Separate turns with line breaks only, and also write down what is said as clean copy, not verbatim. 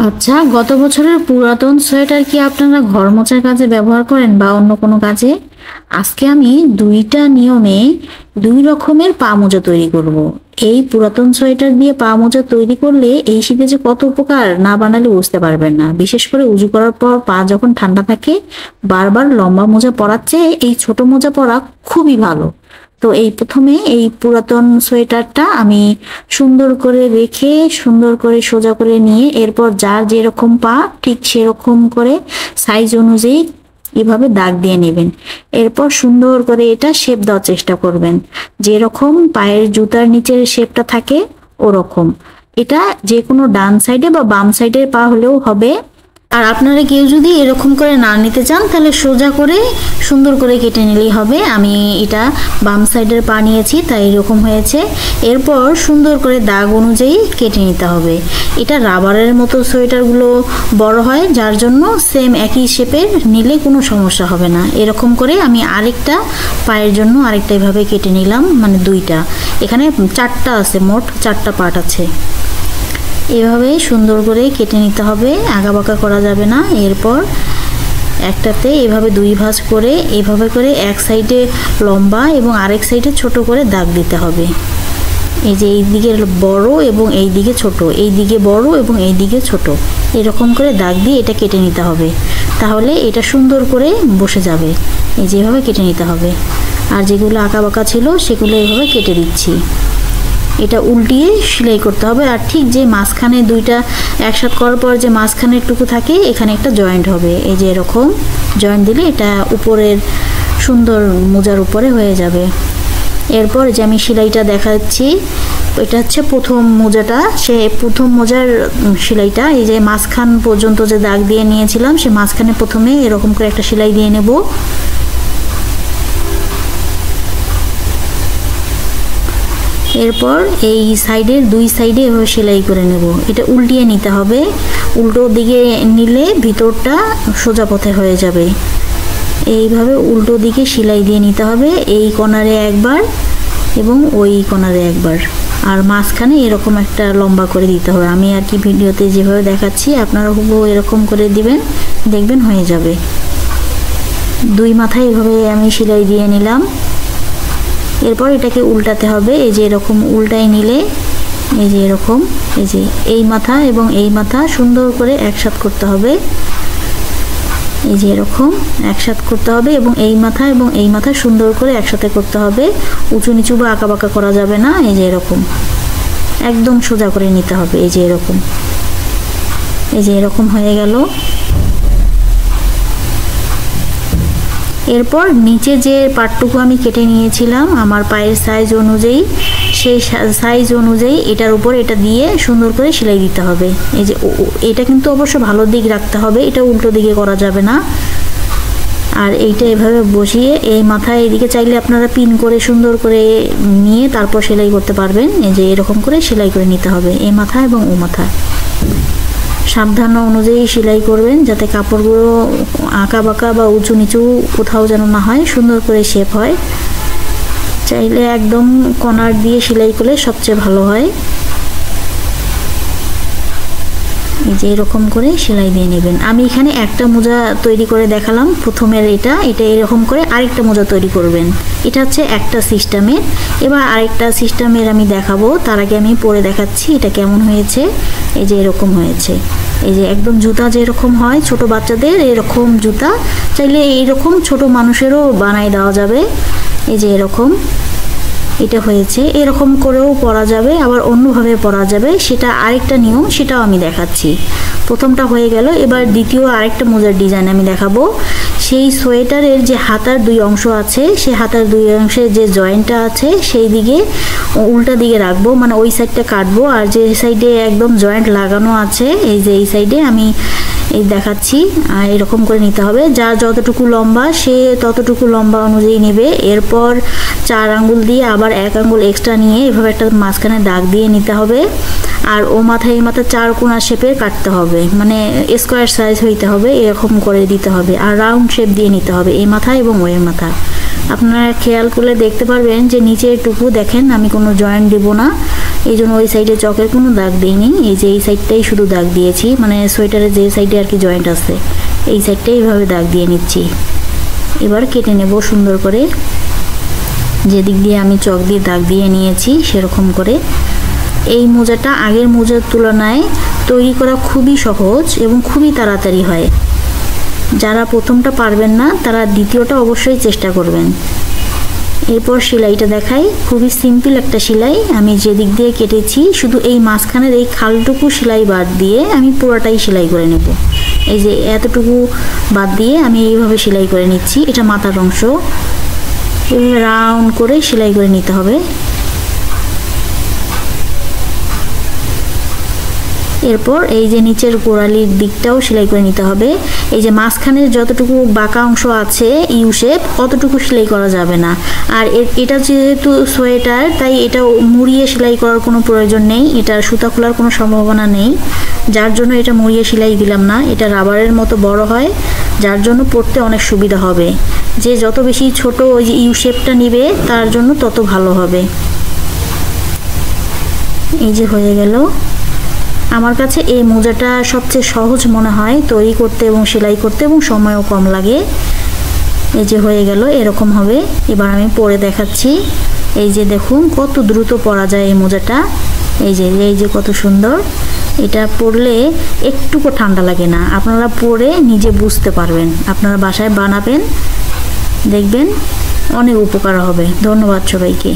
আচ্ছা, গত বছরের পুরাতন সোয়েটার কি আপনারা ঘর মোছার কাজে ব্যবহার করেন বা অন্য কোনো কাজে? আজকে আমি দুইটা নিয়মে দুই রকমের পা মোজা তৈরি করব। এই পুরাতন সোয়েটার দিয়ে পা মোজা তৈরি করলে এই শীতে যে কত উপকার, না বানালে বুঝতে পারবেন না। বিশেষ করে উজু করার পর পা যখন ঠান্ডা থাকে, বারবার লম্বা মোজা পরার চেয়ে এই ছোট মোজা পরা খুবই ভালো। তো এই প্রথমে এই পুরাতন সোয়েটারটা আমি সুন্দর করে রেখে সুন্দর করে সোজা করে নিয়ে এরপর যার যেরকম পা ঠিক সেরকম করে সাইজ অনুযায়ী এভাবে দাগ দিয়ে নেবেন। এরপর সুন্দর করে এটা শেপ দেওয়ার চেষ্টা করবেন, যেরকম পায়ের জুতার নিচের শেপটা থাকে ওরকম। এটা যে কোনো ডান সাইডে বা বাম সাইডের পা হলেও হবে। আর আপনারা কেউ যদি এরকম করে না নিতে চান তাহলে সোজা করে সুন্দর করে কেটে নিলেই হবে। আমি এটা বাম সাইডের পা নিয়েছি তাই এরকম হয়েছে। এরপর সুন্দর করে দাগ অনুযায়ী কেটে নিতে হবে। এটা রাবারের মতো সোয়েটারগুলো বড় হয়, যার জন্য সেম একই শেপের নিলে কোনো সমস্যা হবে না। এরকম করে আমি আরেকটা পায়ের জন্য আরেকটা এভাবে কেটে নিলাম, মানে দুইটা। এখানে চারটা আছে, মোট চারটা পার্ট আছে। এভাবে সুন্দর করে কেটে নিতে হবে, আঁকাবাঁকা করা যাবে না। এরপর একটাতে এভাবে দুই ভাঁজ করে এভাবে করে এক সাইডে লম্বা এবং আরেক সাইডে ছোট করে দাগ দিতে হবে। এই যে এই দিকে বড় এবং এই দিকে ছোট, এই দিকে বড় এবং এই দিকে ছোট, এরকম করে দাগ দিয়ে এটা কেটে নিতে হবে। তাহলে এটা সুন্দর করে বসে যাবে। এই যেভাবে কেটে নিতে হবে। আর যেগুলো আঁকাবাঁকা ছিল সেগুলো এভাবে কেটে দিচ্ছি। এটা উল্টিয়ে সেলাই করতে হবে। আর ঠিক যে মাঝখানে দুইটা একসাথে করার পর যে মাঝখানের টুকু থাকে এখানে একটা জয়েন্ট হবে। এই যে এরকম জয়েন্ট দিলে এটা উপরের সুন্দর মোজার উপরে হয়ে যাবে। এরপর যে আমি সেলাইটা দেখাচ্ছি, এটা হচ্ছে প্রথম মোজাটা। সে প্রথম মোজার সেলাইটা এই যে মাঝখান পর্যন্ত যে দাগ দিয়ে নিয়েছিলাম সে মাঝখানে প্রথমে এরকম করে একটা সেলাই দিয়ে নেব। এরপর এই সাইডের দুই সাইডে এভাবে সেলাই করে নেব। এটা উল্টিয়ে নিতে হবে, উল্টো দিকে নিলে ভিতরটা সোজা পথে হয়ে যাবে। এইভাবে উল্টো দিকে সেলাই দিয়ে নিতে হবে, এই কোণারে একবার এবং ওই কোণারে একবার। আর মাঝখানে এরকম একটা লম্বা করে দিতে হবে। আমি আর কি ভিডিওতে যেভাবে দেখাচ্ছি আপনারা হুবহু এরকম করে দিবেন, দেখবেন হয়ে যাবে। দুই মাথায় এভাবে আমি সেলাই দিয়ে নিলাম। এরপর এটাকে উল্টাতে হবে। এই যে এরকম উল্টাই নিলে এই যে এরকম, এই যে এই মাথা এবং এই মাথা সুন্দর করে একসাথে করতে হবে। এই যে এরকম একসাথে করতে হবে এবং এই মাথা এবং এই মাথা সুন্দর করে একসাথে করতে হবে। উঁচু নিচু বা আঁকাবাঁকা করা যাবে না। এই যে এরকম একদম সোজা করে নিতে হবে। এই যে এরকম, এই যে এরকম হয়ে গেল। এরপর নিচে যে পাটটুকু আমি কেটে নিয়েছিলাম আমার পায়ের সাইজ অনুযায়ী, সেই সাইজ অনুযায়ী এটার উপর এটা দিয়ে সুন্দর করে সেলাই দিতে হবে। এই যে এটা কিন্তু অবশ্য ভালো দিক রাখতে হবে, এটা উল্টো দিকে করা যাবে না। আর এইটা এভাবে বসিয়ে এই মাথায় এদিকে চাইলে আপনারা পিন করে সুন্দর করে নিয়ে তারপর সেলাই করতে পারবেন। এই যে এরকম করে সেলাই করে নিতে হবে এই মাথা এবং ও মাথা। সাবধান অনুযায়ী সেলাই করবেন যাতে কাপড়গুলো আঁকাবাঁকা বা উঁচু নিচু কোথাও যেন না হয়, সুন্দর করে শেপ হয়। চাইলে একদম কর্নার দিয়ে সেলাই করলে সবচেয়ে ভালো হয়। এই যে এরকম করে সেলাই দিয়ে নেবেন। আমি এখানে একটা মোজা তৈরি করে দেখালাম প্রথমের, এটা এরকম করে আরেকটা মোজা তৈরি করবেন। এটা হচ্ছে একটা সিস্টেমের। এবার আরেকটা সিস্টেমের আমি দেখাবো, তার আগে আমি পরে দেখাচ্ছি এটা কেমন হয়েছে। এই যে এরকম হয়েছে। এই যে একদম জুতা যেরকম হয় ছোট বাচ্চাদের, এরকম জুতা চাইলে এইরকম ছোট মানুষেরও বানাই দেওয়া যাবে। এই যে এরকম এটা হয়েছে। এরকম করেও পরা যাবে, আবার অন্যভাবে পরা যাবে, সেটা আরেকটা নিয়ম, সেটাও আমি দেখাচ্ছি। প্রথমটা হয়ে গেল। এবার দ্বিতীয় আরেকটা মোজার ডিজাইন আমি দেখাবো। সেই সোয়েটারের যে হাতার দুই অংশ আছে, সেই হাতার দুই অংশের যে জয়েন্টটা আছে সেই দিকে উল্টা দিকে রাখবো, মানে ওই সাইডটা কাটবো। আর যে সাইডে একদম জয়েন্ট লাগানো আছে এই যে এই সাইডে আমি এই দেখাচ্ছি। এরকম করে নিতে হবে, যার যতটুকু লম্বা সে ততটুকু লম্বা অনুযায়ী নেবে। এরপর 4 আঙ্গুল দিয়ে আবার 1 আঙ্গুল এক্সট্রা নিয়ে এভাবে একটা মাঝখানে দাগ দিয়ে নিতে হবে। আর ও মাথায় এই মাথা 4 কোণা শেপের কাটতে হবে, মানে স্কোয়ার সাইজ হইতে হবে, এরকম করে দিতে হবে। আর রাউন্ড শেপ দিয়ে নিতে হবে এই মাথা এবং ওই মাথা। আপনারা খেয়াল করলে দেখতে পারবেন যে নিচের টুকু দেখেন আমি কোনো জয়েন্ট দেব না, এই জন্য ওই সাইডে চকের কোনো দাগ দিইনি, এই যে এই সাইডটাই শুধু দাগ দিয়েছি, মানে সোয়েটারের যে সাইডে আর কি জয়েন্ট আছে এই সাইডটাই এইভাবে দাগ দিয়ে নিচ্ছি। এবার কেটে নেব সুন্দর করে, যেদিক দিয়ে আমি চক দিয়ে দাগ দিয়ে নিয়েছি সেরকম করে। এই মোজাটা আগের মোজার তুলনায় তৈরি করা খুবই সহজ এবং খুবই তাড়াতাড়ি হয়। যারা প্রথমটা পারবেন না তারা দ্বিতীয়টা অবশ্যই চেষ্টা করবেন। এরপর সেলাইটা দেখাই, খুবই সিম্পল একটা সেলাই। আমি যে দিক দিয়ে কেটেছি শুধু এই মাঝখানের এই খালটুকু সেলাই বাদ দিয়ে আমি পুরোটাই সেলাই করে নেব। এই যে এতটুকু বাদ দিয়ে আমি এইভাবে সেলাই করে নিচ্ছি, এটা মাথার অংশ। এভাবে রাউন্ড করে সেলাই করে নিতে হবে। এরপর এই যে নিচের গোড়ালির দিকটাও সেলাই করে নিতে হবে। এই যে মাঝখানের যতটুকু বাঁকা অংশ আছে ইউ শেপ, অতটুকু সেলাই করা যাবে না। আর এটা যেহেতু সোয়েটার তাই এটা মুড়িয়ে সেলাই করার কোনো প্রয়োজন নেই, এটার সুতা খোলার কোনো সম্ভাবনা নেই, যার জন্য এটা মুড়িয়ে সেলাই দিলাম না। এটা রাবারের মতো বড় হয়, যার জন্য পরতে অনেক সুবিধা হবে। যে যত বেশি ছোট ওই যে ইউ শেপটা নিবে তার জন্য তত ভালো হবে। এই যে হয়ে গেল। আমার কাছে এই মোজাটা সবচেয়ে সহজ মনে হয় তৈরি করতে এবং সেলাই করতে, এবং সময়ও কম লাগে। এই যে হয়ে গেল, এরকম হবে। এবার আমি পরে দেখাচ্ছি। এই যে দেখুন কত দ্রুত পরা যায় এই মোজাটা। এই যে কত সুন্দর। এটা পরলে একটুকু ঠান্ডা লাগে না, আপনারা পরে নিজে বুঝতে পারবেন। আপনারা বাসায় বানাবেন, দেখবেন অনেক উপকার হবে। ধন্যবাদ সবাইকে।